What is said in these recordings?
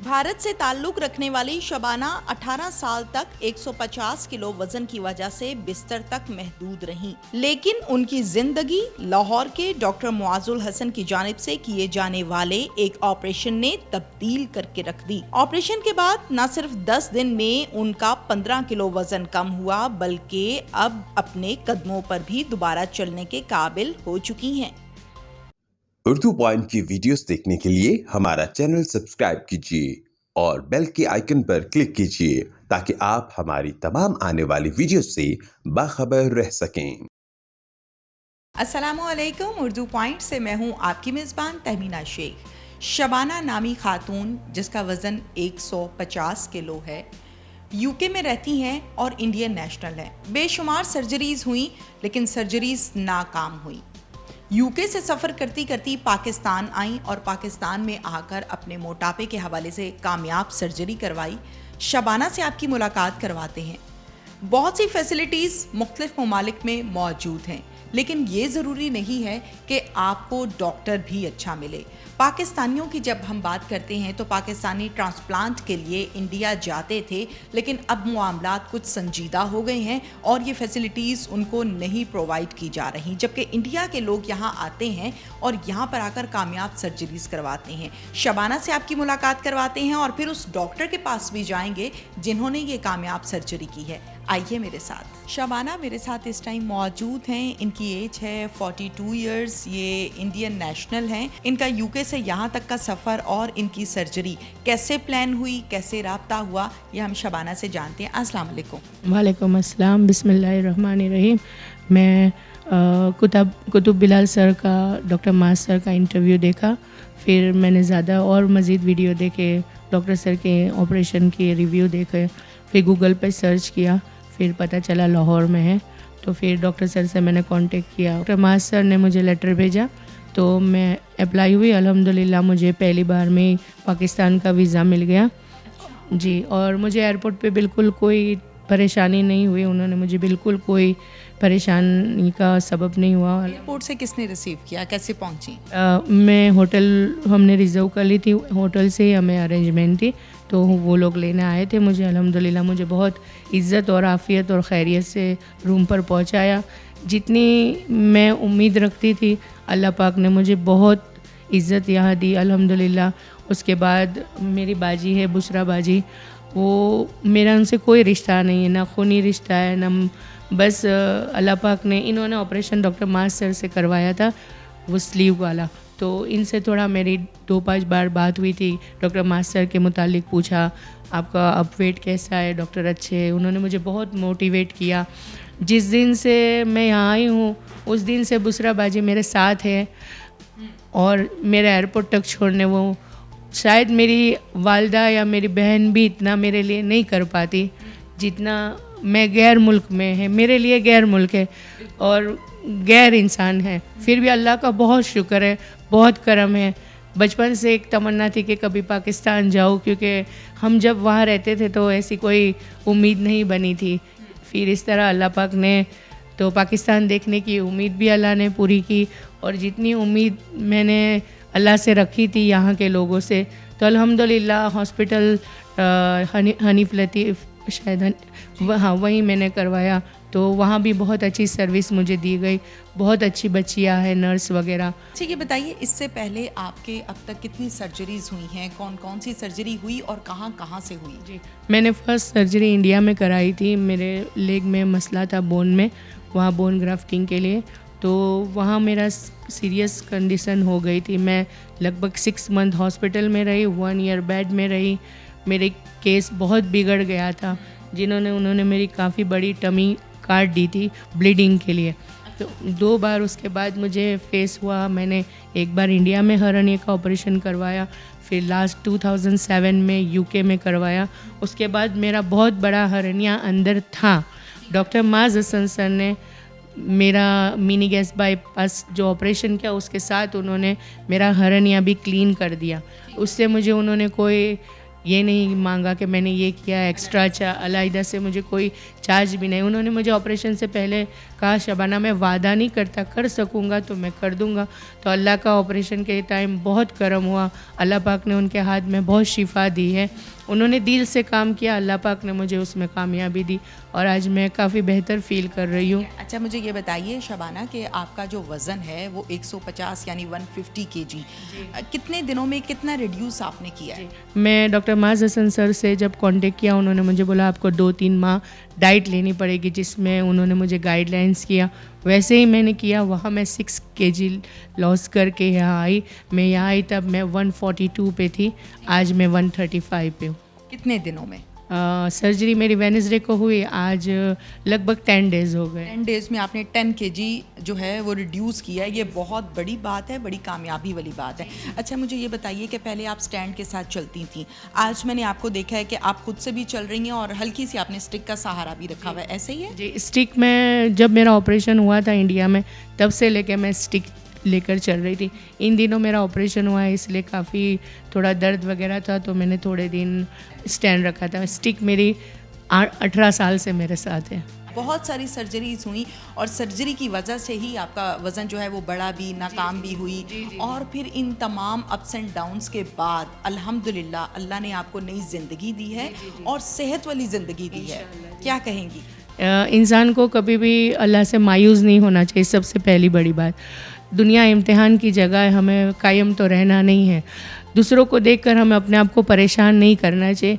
भारत से ताल्लुक रखने वाली शबाना 18 साल तक 150 किलो वजन की वजह से बिस्तर तक महदूद रहीं, लेकिन उनकी जिंदगी लाहौर के डॉक्टर मुआजुल हसन की जानिब से किए जाने वाले एक ऑपरेशन ने तब्दील करके रख दी। ऑपरेशन के बाद न सिर्फ 10 दिन में उनका 15 किलो वजन कम हुआ, बल्कि अब अपने कदमों पर भी दोबारा चलने के काबिल हो चुकी हैं। उर्दू पॉइंट की वीडियोस देखने के लिए हमारा चैनल सब्सक्राइब कीजिए और बेल के आइकन पर क्लिक कीजिए ताकि आप हमारी तमाम आने वाली वीडियोस से बाखबर रह सकें। अस्सलामुअलैकुम। उर्दू पॉइंट से मैं हूं आपकी मेज़बान तहमीना शेख। शबाना नामी खातून जिसका वज़न 150 किलो है, यूके में रहती हैं और इंडियन नेशनल हैं। बेशुमार सर्जरीज हुई लेकिन सर्जरीज नाकाम हुई। यूके से सफ़र करती करती पाकिस्तान आई और पाकिस्तान में आकर अपने मोटापे के हवाले से कामयाब सर्जरी करवाई। शबाना से आपकी मुलाकात करवाते हैं। बहुत सी फैसिलिटीज़ मुख्तलिफ ममालिक में मौजूद हैं, लेकिन ये ज़रूरी नहीं है कि आपको डॉक्टर भी अच्छा मिले। पाकिस्तानियों की जब हम बात करते हैं तो पाकिस्तानी ट्रांसप्लांट के लिए इंडिया जाते थे, लेकिन अब मामलात कुछ संजीदा हो गए हैं और ये फैसिलिटीज़ उनको नहीं प्रोवाइड की जा रही, जबकि इंडिया के लोग यहाँ आते हैं और यहाँ पर आकर कामयाब सर्जरीज करवाते हैं। शबाना से आपकी मुलाकात करवाते हैं और फिर उस डॉक्टर के पास भी जाएंगे जिन्होंने ये कामयाब सर्जरी की है। आइए मेरे साथ। शबाना मेरे साथ इस टाइम मौजूद हैं। इनकी एज है 42 इयर्स। ये इंडियन नेशनल हैं। इनका यूके से यहाँ तक का सफ़र और इनकी सर्जरी कैसे प्लान हुई, कैसे राब्ता हुआ, ये हम शबाना से जानते हैं। अस्सलाम वालेकुम। वालेकुम अस्सलाम। बिस्मिल्लाहिर्रहमानिर्रहीम। मैं कुतुब बिलाल सर का, डॉक्टर मास सर का इंटरव्यू देखा, फिर मैंने ज़्यादा और मज़ीद वीडियो देखे, डॉक्टर सर के ऑपरेशन के रिव्यू देखे, फिर गूगल पे सर्च किया, फिर पता चला लाहौर में है, तो फिर डॉक्टर सर से मैंने कांटेक्ट किया। डॉक्टर मास सर ने मुझे लेटर भेजा तो मैं अप्लाई हुई। अल्हम्दुलिल्लाह मुझे पहली बार में पाकिस्तान का वीज़ा मिल गया जी। और मुझे एयरपोर्ट पे बिल्कुल कोई परेशानी नहीं हुई। उन्होंने मुझे बिल्कुल कोई परेशानी का सबब नहीं हुआ। एयरपोर्ट से किसने रिसीव किया, कैसे पहुंची? मैं होटल हमने रिज़र्व कर ली थी, होटल से ही हमें अरेंजमेंट थी, तो वो लोग लेने आए थे मुझे। अल्हम्दुलिल्लाह मुझे बहुत इज़्ज़त और आफ़ियत और खैरियत से रूम पर पहुंचाया। जितनी मैं उम्मीद रखती थी, अल्लाह पाक ने मुझे बहुत इज़्ज़त यहाँ दी अल्हम्दुलिल्लाह। उसके बाद मेरी बाजी है बुशरा बाजी, वो मेरा उनसे कोई रिश्ता नहीं है, ना खूनी रिश्ता है, ना बस अल्लाह पाक ने, इन्होंने ऑपरेशन डॉक्टर मास सर से करवाया था, वो स्लीव वाला, तो इनसे थोड़ा मेरी 2-5 बार बात हुई थी। डॉक्टर मास सर के मुतालिक पूछा, आपका अब वेट कैसा है, डॉक्टर अच्छे हैं। उन्होंने मुझे बहुत मोटिवेट किया। जिस दिन से मैं यहाँ आई हूँ उस दिन से बुशरा बाजी मेरे साथ है और मेरे एयरपोर्ट तक छोड़ने, वो शायद मेरी वालदा या मेरी बहन भी इतना मेरे लिए नहीं कर पाती जितना मैं गैर मुल्क में है, मेरे लिए गैर मुल्क है और गैर इंसान है, फिर भी अल्लाह का बहुत शुक्र है, बहुत करम है। बचपन से एक तमन्ना थी कि कभी पाकिस्तान जाऊँ, क्योंकि हम जब वहाँ रहते थे तो ऐसी कोई उम्मीद नहीं बनी थी। फिर इस तरह अल्लाह पाक ने तो पाकिस्तान देखने की उम्मीद भी अल्लाह ने पूरी की, और जितनी उम्मीद मैंने अल्लाह से रखी थी यहाँ के लोगों से, तो अल्हम्दुलिल्लाह हॉस्पिटल हनीफ लतीफ़ शायद, हाँ वहीं मैंने करवाया, तो वहाँ भी बहुत अच्छी सर्विस मुझे दी गई। बहुत अच्छी बच्चियाँ हैं, नर्स वगैरह। ठीक है, बताइए इससे पहले आपके अब तक कितनी सर्जरीज हुई हैं, कौन कौन सी सर्जरी हुई और कहाँ कहाँ से हुई? जी, मैंने फर्स्ट सर्जरी इंडिया में कराई थी। मेरे लेग में मसला था बोन में, वहाँ बोन ग्राफ्टिंग के लिए, तो वहाँ मेरा सीरियस कंडीशन हो गई थी। मैं लगभग 6 मंथ हॉस्पिटल में रही, 1 ईयर बेड में रही। मेरे केस बहुत बिगड़ गया था, उन्होंने मेरी काफ़ी बड़ी टमी काट दी थी ब्लीडिंग के लिए। तो 2 बार उसके बाद मुझे फेस हुआ। मैंने एक बार इंडिया में हर्निया का ऑपरेशन करवाया, फिर लास्ट 2007 में यूके में करवाया। उसके बाद मेरा बहुत बड़ा हर्निया अंदर था। डॉक्टर मास हसन सर ने मेरा मिनी गैस बाईपास जो ऑपरेशन किया, उसके साथ उन्होंने मेरा हर्निया भी क्लीन कर दिया। उससे मुझे उन्होंने कोई ये नहीं मांगा कि मैंने ये किया एक्स्ट्रा, अलहदा से मुझे कोई चार्ज भी नहीं। उन्होंने मुझे ऑपरेशन से पहले कहा शबाना मैं वादा नहीं करता, कर सकूँगा तो मैं कर दूँगा। तो अल्लाह का ऑपरेशन के टाइम बहुत करम हुआ, अल्लाह पाक ने उनके हाथ में बहुत शिफा दी है। उन्होंने दिल से काम किया, अल्लाह पाक ने मुझे उसमें कामयाबी दी और आज मैं काफ़ी बेहतर फ़ील कर रही हूँ। अच्छा, मुझे ये बताइए शबाना कि आपका जो वज़न है वो 150 यानी 150 केजी, कितने दिनों में कितना रिड्यूस आपने किया है? मैं डॉक्टर माज हसन सर से जब कांटेक्ट किया, उन्होंने मुझे बोला आपको 2-3 माह डाइट लेनी पड़ेगी, जिसमें उन्होंने मुझे गाइडलाइंस किया, वैसे ही मैंने किया। वहाँ मैं 6 केजी लॉस करके यहाँ आई। मैं यहाँ आई तब मैं 142 पे थी, आज मैं 135 पे हूँ। कितने दिनों में? सर्जरी मेरी वेडनेसडे को हुई, आज लगभग 10 डेज़ हो गए। 10 डेज़ में आपने 10 केजी जो है वो रिड्यूस किया है, ये बहुत बड़ी बात है, बड़ी कामयाबी वाली बात है। अच्छा, मुझे ये बताइए कि पहले आप स्टैंड के साथ चलती थी, आज मैंने आपको देखा है कि आप खुद से भी चल रही हैं और हल्की सी आपने स्टिक का सहारा भी रखा हुआ है, ऐसे ही है? जी, स्टिक में जब मेरा ऑपरेशन हुआ था इंडिया में, तब से लेके मैं स्टिक लेकर चल रही थी। इन दिनों मेरा ऑपरेशन हुआ है, इसलिए काफ़ी थोड़ा दर्द वगैरह था, तो मैंने थोड़े दिन स्टैंड रखा था। स्टिक मेरी 18 साल से मेरे साथ है। बहुत सारी सर्जरीज हुई और सर्जरी की वजह से ही आपका वज़न जो है वो बढ़ा भी, नाकाम भी हुई, और फिर इन तमाम अप्स एंड डाउन्स के बाद अल्हम्दुलिल्लाह अल्लाह ने आपको नई ज़िंदगी दी है और सेहत वाली ज़िंदगी दी है। क्या कहेंगी? इंसान को कभी भी अल्लाह से मायूस नहीं होना चाहिए, सबसे पहली बड़ी बात। दुनिया इम्तिहान की जगह है, हमें कायम तो रहना नहीं है। दूसरों को देखकर हमें अपने आप को परेशान नहीं करना चाहिए।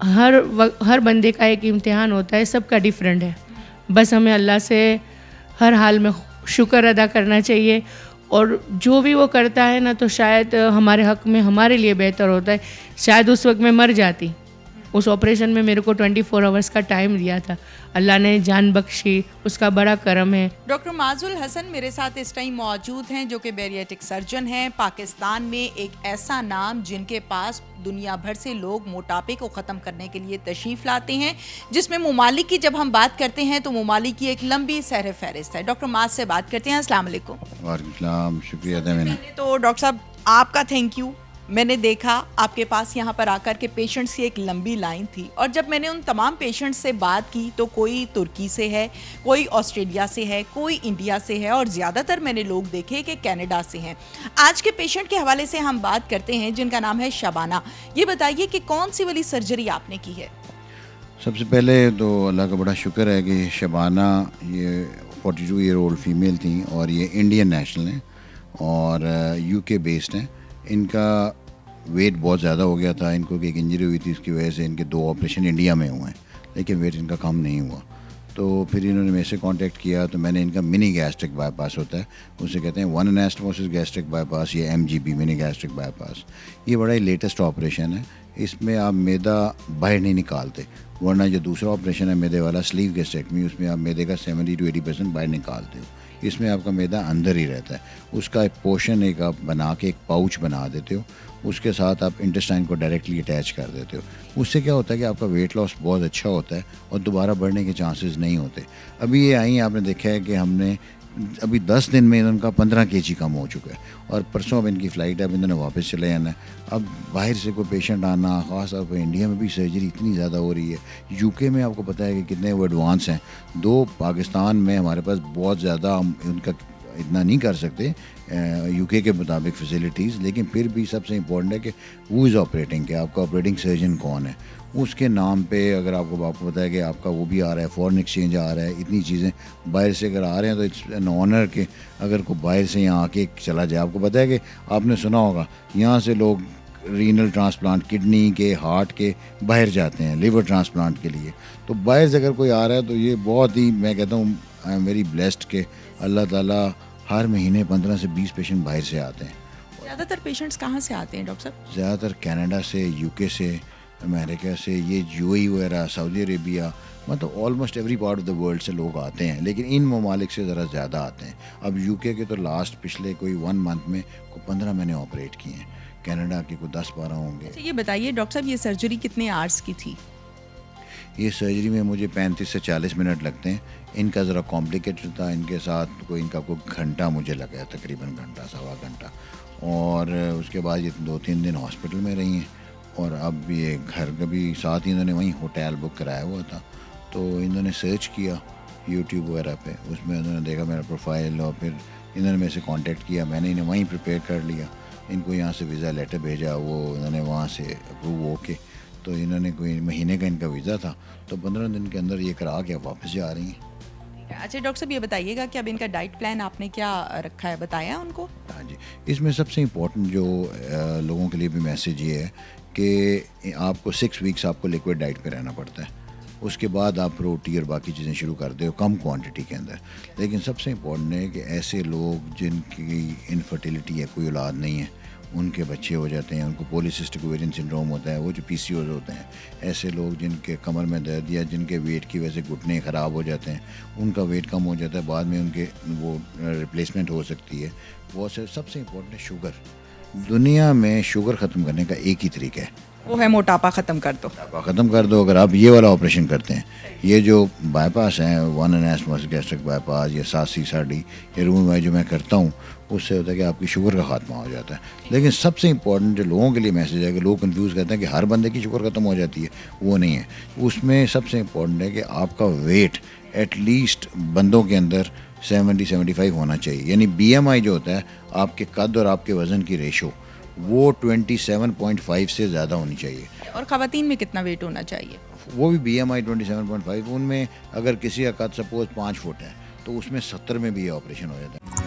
हर बंदे का एक इम्तिहान होता है, सबका डिफरेंट है। बस हमें अल्लाह से हर हाल में शुक्र अदा करना चाहिए, और जो भी वो करता है ना, तो शायद हमारे हक़ में हमारे लिए बेहतर होता है। शायद उस वक्त मैं मर जाती, उस ऑपरेशन में मेरे को 24 आवर्स का टाइम दिया था, अल्लाह ने जान बख्शी, उसका बड़ा करम है। डॉक्टर माजुल हसन मेरे साथ इस टाइम मौजूद हैं, जो कि बैरिएट्रिक सर्जन हैं। पाकिस्तान में एक ऐसा नाम जिनके पास दुनिया भर से लोग मोटापे को ख़त्म करने के लिए तशरीफ़ लाते हैं, जिसमें मुमालिक की जब हम बात करते हैं तो मुमालिक की एक लंबी सहर फहरिस्त है। डॉक्टर माज से बात करते हैं। अस्सलाम वालेकुम। वालेकुम सलाम, शुक्रिया था मैंने। तो डॉक्टर साहब आपका थैंक यू। मैंने देखा आपके पास यहाँ पर आकर के पेशेंट्स की एक लंबी लाइन थी, और जब मैंने उन तमाम पेशेंट्स से बात की तो कोई तुर्की से है, कोई ऑस्ट्रेलिया से है, कोई इंडिया से है, और ज़्यादातर मैंने लोग देखे कि कनाडा से हैं। आज के पेशेंट के हवाले से हम बात करते हैं जिनका नाम है शबाना। ये बताइए कि कौन सी वाली सर्जरी आपने की है? सबसे पहले तो अल्लाह का बड़ा शुक्र है कि शबाना ये 42 ईयर ओल्ड फीमेल थी और ये इंडियन नेशनल हैं और यूके बेस्ड हैं। इनका वेट बहुत ज़्यादा हो गया था, इनको एक इंजरी हुई थी, इसकी वजह से इनके 2 ऑपरेशन इंडिया में हुए हैं, लेकिन वेट इनका कम नहीं हुआ। तो फिर इन्होंने मेरे से कांटेक्ट किया, तो मैंने इनका मिनी गैस्ट्रिक बाईपास होता है, उसे कहते हैं 1 एनास्टोमोसिस गैस्ट्रिक बाईपास या MGB मिनी गैस्ट्रिक बाईपास। ये बड़ा ही लेटेस्ट ऑपरेशन है, इसमें आप मैदा बाहर नहीं निकालते, वरना जो दूसरा ऑपरेशन है मैदे वाला स्लीव गैस्ट्रेक्टमी, उसमें आप मैदे का 70 to 80% बाहर निकालते हो। इसमें आपका मैदा अंदर ही रहता है, उसका एक पोर्शन एक आप बना के एक पाउच बना देते हो, उसके साथ आप इंटेस्टाइन को डायरेक्टली अटैच कर देते हो। उससे क्या होता है कि आपका वेट लॉस बहुत अच्छा होता है और दोबारा बढ़ने के चांसेस नहीं होते। अभी ये आई, आपने देखा है कि हमने अभी 10 दिन में इनका 15 kg कम हो चुका है, और परसों अब इनकी फ़्लाइट है, अब इन्होंने वापस चले जाना है। अब बाहर से कोई पेशेंट आना, ख़ास तौर पर इंडिया में भी सर्जरी इतनी ज़्यादा हो रही है, यूके में आपको पता है कि कितने वो एडवांस हैं। 2 पाकिस्तान में हमारे पास बहुत ज़्यादा, हम उनका इतना नहीं कर सकते यूके के मुताबिक फैसिलिटीज़, लेकिन फिर भी सबसे इम्पोर्टेंट है कि वो इज़ ऑपरेटिंग, कि आपका ऑपरेटिंग सर्जन कौन है, उसके नाम पे अगर आपको पता है कि आपका वो भी आ रहा है, फॉरेन एक्सचेंज आ रहा है, इतनी चीज़ें बाहर से अगर आ रहे हैं तो इट्स एन ऑनर कि अगर कोई बाहर से यहाँ आके चला जाए। आपको पता है कि आपने सुना होगा यहाँ से लोग रीनल ट्रांसप्लांट, किडनी के, हार्ट के बाहर जाते हैं, लिवर ट्रांसप्लांट के लिए। तो बाहर से अगर कोई आ रहा है तो ये बहुत ही, मैं कहता हूँ आई एम वेरी ब्लेस्ड कि अल्लाह ताला हर महीने 15 से 20 पेशेंट बाहर से आते हैं। ज़्यादातर पेशेंट्स कहाँ से आते हैं डॉक्टर साहब? ज़्यादातर कनाडा से, यूके से, अमेरिका से, ये UAE वगैरह, सऊदी अरेबिया, मतलब almost every part of the world से लोग आते हैं, लेकिन इन ममालिक से ज़रा ज़्यादा आते हैं। अब यूके के तो लास्ट पिछले कोई 1 मंथ में को 15 मैंने ऑपरेट किए हैं, कनाडा के को 10-12 होंगे। अच्छा, ये बताइए डॉक्टर साहब, ये सर्जरी कितने आवर्स की थी? ये सर्जरी में मुझे 35 से 40 मिनट लगते हैं। इनका ज़रा कॉम्प्लिकेटेड था, इनके साथ इनका कोई घंटा मुझे लगा है, तकरीबन घंटा, सवा घंटा, और उसके बाद ये 2-3 दिन हॉस्पिटल में रही हैं, और अब ये घर का भी साथ ही इन्होंने वहीं होटल बुक कराया हुआ था। तो इन्होंने सर्च किया यूट्यूब वगैरह पे, उसमें उन्होंने देखा मेरा प्रोफाइल और फिर इन्होंने मेरे से कांटेक्ट किया, मैंने इन्हें वहीं प्रिपेयर कर लिया, इनको यहाँ से वीज़ा लेटर भेजा, वो उन्होंने वहाँ से अप्रूव होके, तो इन्होंने कोई महीने का इनका वीज़ा था, तो 15 दिन के अंदर ये करा के वापस जा रही हैं। अच्छा डॉक्टर साहब ये बताइएगा कि अब इनका डाइट प्लान आपने क्या रखा है, बताया उनको? हाँ जी, इसमें सबसे इम्पोर्टेंट जो लोगों के लिए भी मैसेज ये है कि आपको 6 वीक्स आपको लिक्विड डाइट पे रहना पड़ता है, उसके बाद आप रोटी और बाकी चीज़ें शुरू करते हो कम क्वांटिटी के अंदर। लेकिन सबसे इम्पोर्टेंट है कि ऐसे लोग जिनकी इनफर्टिलिटी है, कोई औलाद नहीं है, उनके बच्चे हो जाते हैं, उनको पॉलीसिस्टिक ओवेरियन सिंड्रोम होता है, वो जो PCOS होते हैं, ऐसे लोग जिनके कमर में दर्द या जिनके वेट की वजह से घुटने ख़राब हो जाते हैं, उनका वेट कम हो जाता है, बाद में उनके वो रिप्लेसमेंट हो सकती है। वो सबसे इम्पोर्टेंट है शुगर। दुनिया में शुगर ख़त्म करने का एक ही तरीका है, वो है मोटापा ख़त्म कर दो। मोटापा ख़त्म कर दो। अगर आप ये वाला ऑपरेशन करते हैं, ये जो बाईपास हैं 1 एनास्टोमोसिस गैस्ट्रिक बाईपास या 7C/7D या रूम वाई जो मैं करता हूँ, उससे होता है कि आपकी शुगर का खात्मा हो जाता है। लेकिन सबसे इम्पोर्टेंट जो लोगों के लिए मैसेज है कि लोग कंफ्यूज करते हैं कि हर बंदे की शुगर ख़त्म हो जाती है, वो नहीं है। उसमें सबसे इम्पोर्टेंट है कि आपका वेट एटलीस्ट बंदों के अंदर 70-75 होना चाहिए, यानी BMI जो होता है आपके कद और आपके वज़न की रेशो, वो 27.5 से ज़्यादा होनी चाहिए। और ख़वातीन में कितना वेट होना चाहिए? वो भी BMI 27.5, उनमें अगर किसी का कद सपोज 5 फुट है तो उसमें 70 में भी ये ऑपरेशन हो जाता है।